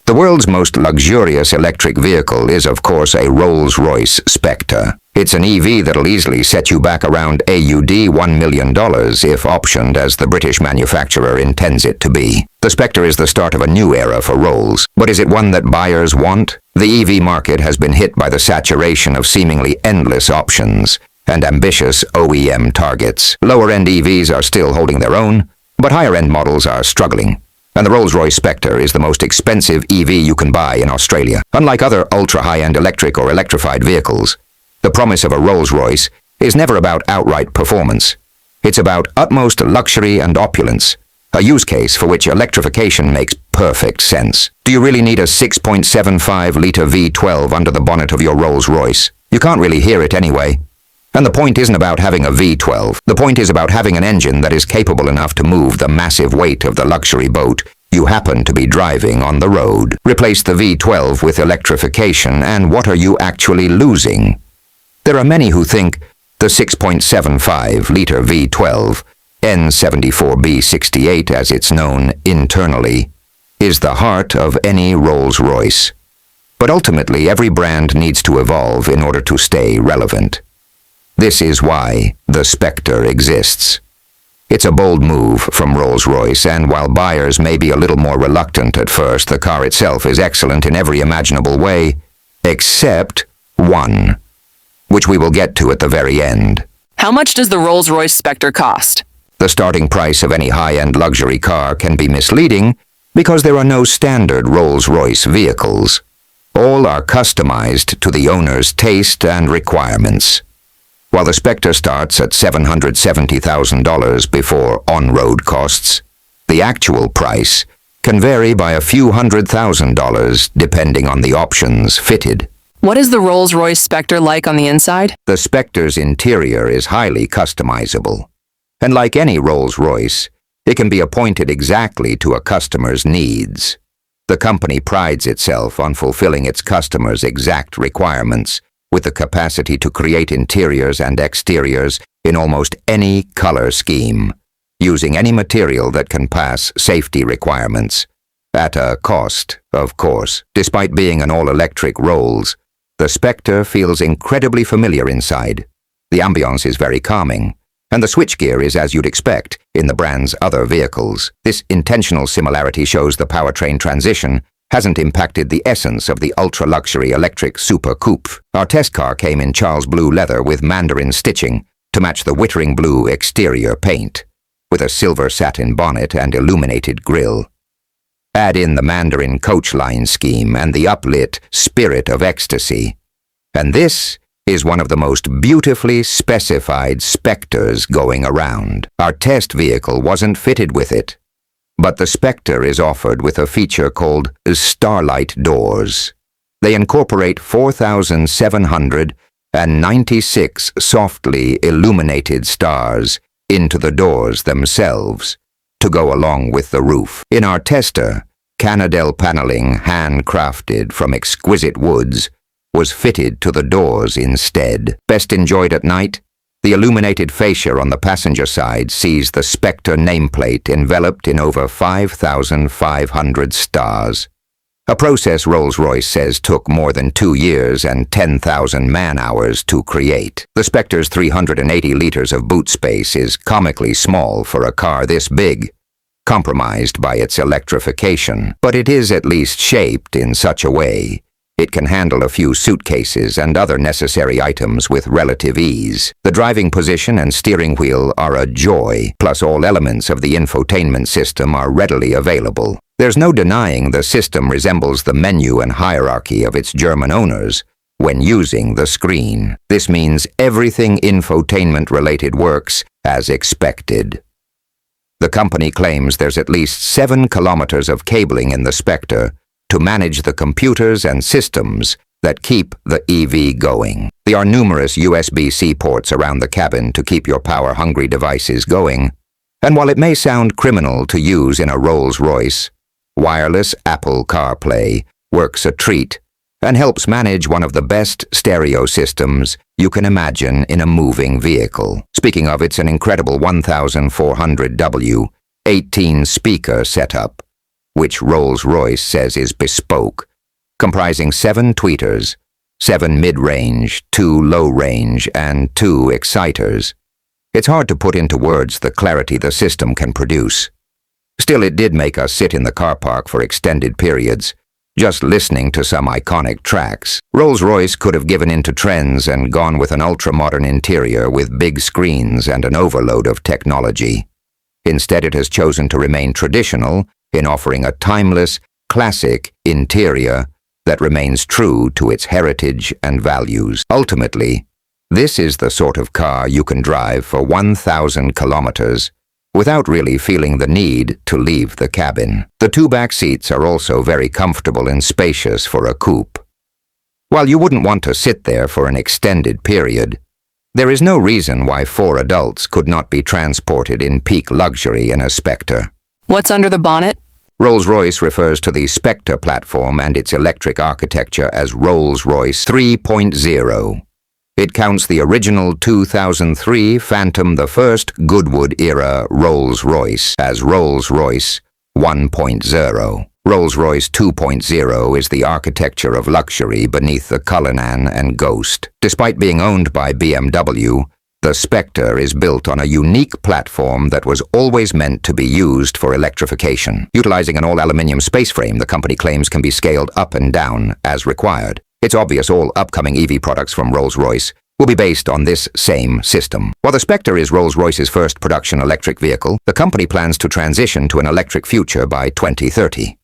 The world's most luxurious electric vehicle is, of course, a Rolls-Royce Spectre. It's an EV that'll easily set you back around AUD $1 million if optioned as the British manufacturer intends it to be. The Spectre is the start of a new era for Rolls, but is it one that buyers want? The EV market has been hit by the saturation of seemingly endless options and ambitious OEM targets. Lower-end EVs are still holding their own, but higher-end models are struggling. And the Rolls-Royce Spectre is the most expensive EV you can buy in Australia. Unlike other ultra-high-end electric or electrified vehicles, the promise of a Rolls-Royce is never about outright performance. It's about utmost luxury and opulence, a use case for which electrification makes perfect sense. Do you really need a 6.75-litre V12 under the bonnet of your Rolls-Royce? You can't really hear it anyway. And the point isn't about having a V12. The point is about having an engine that is capable enough to move the massive weight of the luxury boat you happen to be driving on the road. Replace the V12 with electrification, and what are you actually losing? There are many who think the 6.75-litre V12, N74B68 as it's known internally, is the heart of any Rolls-Royce. But ultimately, every brand needs to evolve in order to stay relevant. This is why the Spectre exists. It's a bold move from Rolls-Royce, and while buyers may be a little more reluctant at first, the car itself is excellent in every imaginable way, except one, which we will get to at the very end. How much does the Rolls-Royce Spectre cost? The starting price of any high-end luxury car can be misleading because there are no standard Rolls-Royce vehicles. All are customized to the owner's taste and requirements. While the Spectre starts at $770,000 before on-road costs, the actual price can vary by a few $100,000 depending on the options fitted. What is the Rolls-Royce Spectre like on the inside? The Spectre's interior is highly customizable, and like any Rolls-Royce, it can be appointed exactly to a customer's needs. The company prides itself on fulfilling its customers' exact requirements, with the capacity to create interiors and exteriors in almost any color scheme, using any material that can pass safety requirements. At a cost, of course. Despite being an all-electric Rolls, the Spectre feels incredibly familiar inside. The ambiance is very calming, and the switchgear is as you'd expect in the brand's other vehicles. This intentional similarity shows the powertrain transition hasn't impacted the essence of the ultra-luxury electric Super Coupe. Our test car came in Charles blue leather with mandarin stitching to match the Wittering blue exterior paint, with a silver satin bonnet and illuminated grille. Add in the mandarin coach line scheme and the uplit Spirit of Ecstasy, and this is one of the most beautifully specified Spectres going around. Our test vehicle wasn't fitted with it, but the Spectre is offered with a feature called Starlight Doors. They incorporate 4,796 softly illuminated stars into the doors themselves to go along with the roof. In our tester, Canadell paneling handcrafted from exquisite woods was fitted to the doors instead. Best enjoyed at night? The illuminated fascia on the passenger side sees the Spectre nameplate enveloped in over 5,500 stars. A process Rolls-Royce says took more than 2 years and 10,000 man-hours to create. The Spectre's 380 liters of boot space is comically small for a car this big, compromised by its electrification, but it is at least shaped in such a way it can handle a few suitcases and other necessary items with relative ease. The driving position and steering wheel are a joy, plus all elements of the infotainment system are readily available. There's no denying the system resembles the menu and hierarchy of its German owners when using the screen. This means everything infotainment-related works as expected. The company claims there's at least 7 kilometers of cabling in the Spectre to manage the computers and systems that keep the EV going. There are numerous USB-C ports around the cabin to keep your power-hungry devices going, and while it may sound criminal to use in a Rolls-Royce, wireless Apple CarPlay works a treat and helps manage one of the best stereo systems you can imagine in a moving vehicle. Speaking of, it's an incredible 1,400W 18-speaker setup, which Rolls-Royce says is bespoke, comprising 7 tweeters, 7 mid-range, 2 low-range, and 2 exciters. It's hard to put into words the clarity the system can produce. Still, it did make us sit in the car park for extended periods, just listening to some iconic tracks. Rolls-Royce could have given in to trends and gone with an ultra-modern interior with big screens and an overload of technology. Instead, it has chosen to remain traditional in offering a timeless, classic interior that remains true to its heritage and values. Ultimately, this is the sort of car you can drive for 1,000 kilometers without really feeling the need to leave the cabin. The 2 back seats are also very comfortable and spacious for a coupe. While you wouldn't want to sit there for an extended period, there is no reason why 4 adults could not be transported in peak luxury in a Spectre. What's under the bonnet? Rolls-Royce refers to the Spectre platform and its electric architecture as Rolls-Royce 3.0. It counts the original 2003 Phantom, the first Goodwood-era Rolls-Royce, as Rolls-Royce 1.0. Rolls-Royce 2.0 is the architecture of luxury beneath the Cullinan and Ghost. Despite being owned by BMW, the Spectre is built on a unique platform that was always meant to be used for electrification. Utilizing an all-aluminium space frame, the company claims can be scaled up and down as required. It's obvious all upcoming EV products from Rolls-Royce will be based on this same system. While the Spectre is Rolls-Royce's first production electric vehicle, the company plans to transition to an electric future by 2030.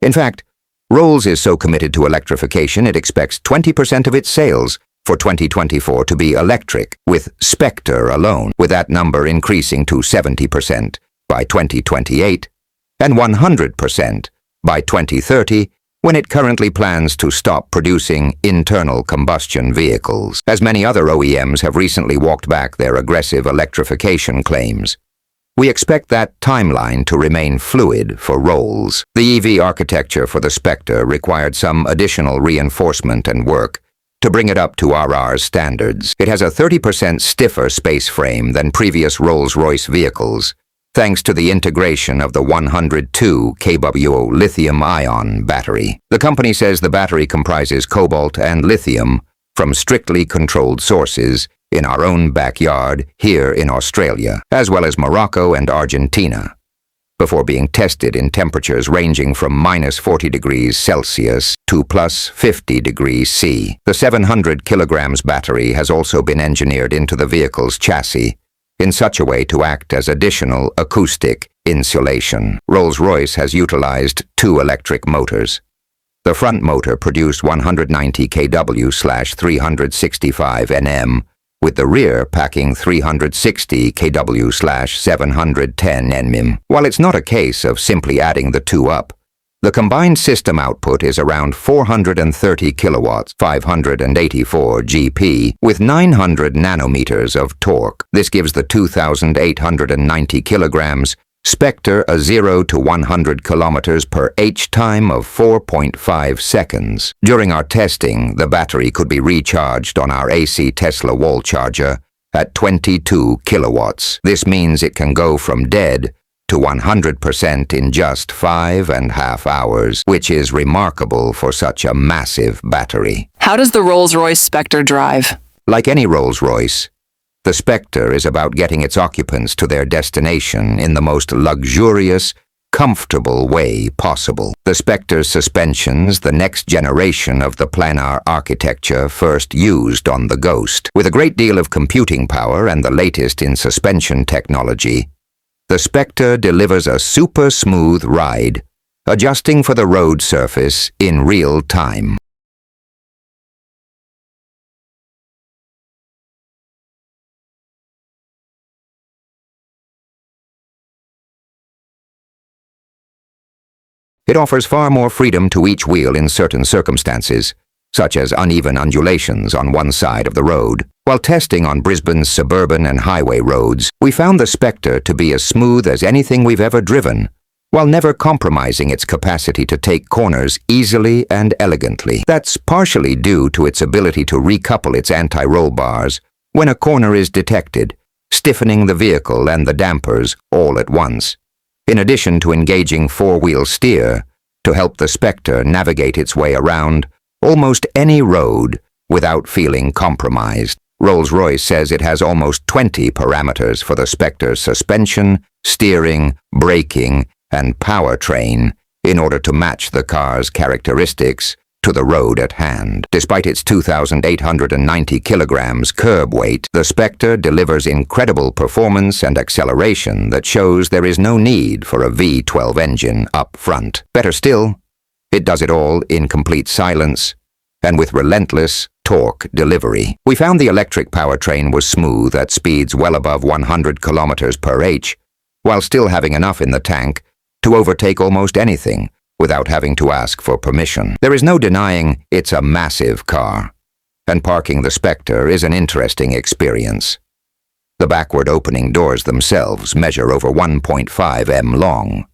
In fact, Rolls is so committed to electrification it expects 20% of its sales for 2024 to be electric, with Spectre alone, with that number increasing to 70% by 2028 and 100% by 2030, when it currently plans to stop producing internal combustion vehicles, as many other OEMs have recently walked back their aggressive electrification claims. We expect that timeline to remain fluid for Rolls. The EV architecture for the Spectre required some additional reinforcement and work to bring it up to RR's standards. It has a 30% stiffer space frame than previous Rolls-Royce vehicles, thanks to the integration of the 102 kWh lithium-ion battery. The company says the battery comprises cobalt and lithium from strictly controlled sources in our own backyard here in Australia, as well as Morocco and Argentina, before being tested in temperatures ranging from -40 degrees Celsius to +50 degrees C. The 700 kilograms battery has also been engineered into the vehicle's chassis in such a way to act as additional acoustic insulation. Rolls-Royce has utilized 2 electric motors. The front motor produced 190 kW/365 Nm, with the rear packing 360 kW/710 Nm. While it's not a case of simply adding the 2 up, the combined system output is around 430 kilowatts, 584 GP, with 900 nanometers of torque. This gives the 2,890 kilograms Spectre a 0 to 100 kilometers per H time of 4.5 seconds. During our testing, the battery could be recharged on our AC Tesla wall charger at 22 kilowatts. This means it can go from dead to 100% in just 5.5 hours, which is remarkable for such a massive battery. How does the Rolls-Royce Spectre drive? Like any Rolls-Royce, the Spectre is about getting its occupants to their destination in the most luxurious, comfortable way possible. The Spectre's suspensions, the next generation of the planar architecture first used on the Ghost. With a great deal of computing power and the latest in suspension technology, the Spectre delivers a super smooth ride, adjusting for the road surface in real time. It offers far more freedom to each wheel in certain circumstances, such as uneven undulations on one side of the road. While testing on Brisbane's suburban and highway roads, we found the Spectre to be as smooth as anything we've ever driven, while never compromising its capacity to take corners easily and elegantly. That's partially due to its ability to recouple its anti-roll bars when a corner is detected, stiffening the vehicle and the dampers all at once. in addition to engaging four-wheel steer to help the Spectre navigate its way around almost any road without feeling compromised. Rolls-Royce says it has almost 20 parameters for the Spectre's suspension, steering, braking, and powertrain in order to match the car's characteristics to the road at hand. Despite its 2,890 kilograms curb weight, the Spectre delivers incredible performance and acceleration that shows there is no need for a V12 engine up front. Better still, it does it all in complete silence and with relentless torque delivery. We found the electric powertrain was smooth at speeds well above 100 kilometers per h, while still having enough in the tank to overtake almost anything without having to ask for permission. There is no denying it's a massive car, and parking the Spectre is an interesting experience. The backward opening doors themselves measure over 1.5 m long,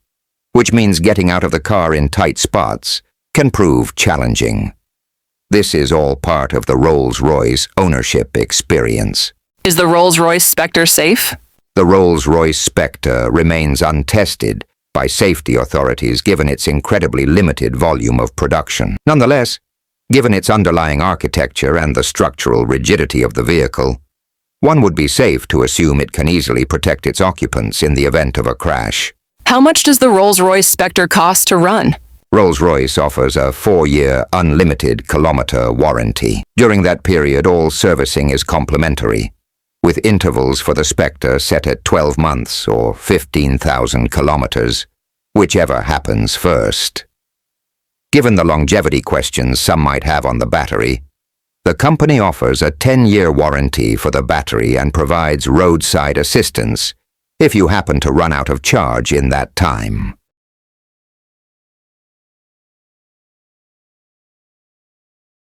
which means getting out of the car in tight spots can prove challenging. This is all part of the Rolls-Royce ownership experience. Is the Rolls-Royce Spectre safe? The Rolls-Royce Spectre remains untested by safety authorities given its incredibly limited volume of production. Nonetheless, given its underlying architecture and the structural rigidity of the vehicle, one would be safe to assume it can easily protect its occupants in the event of a crash. How much does the Rolls-Royce Spectre cost to run? Rolls-Royce offers a 4-year unlimited kilometer warranty. During that period, all servicing is complimentary, with intervals for the Spectre set at 12 months or 15,000 kilometers, whichever happens first. Given the longevity questions some might have on the battery, the company offers a 10-year warranty for the battery and provides roadside assistance if you happen to run out of charge in that time.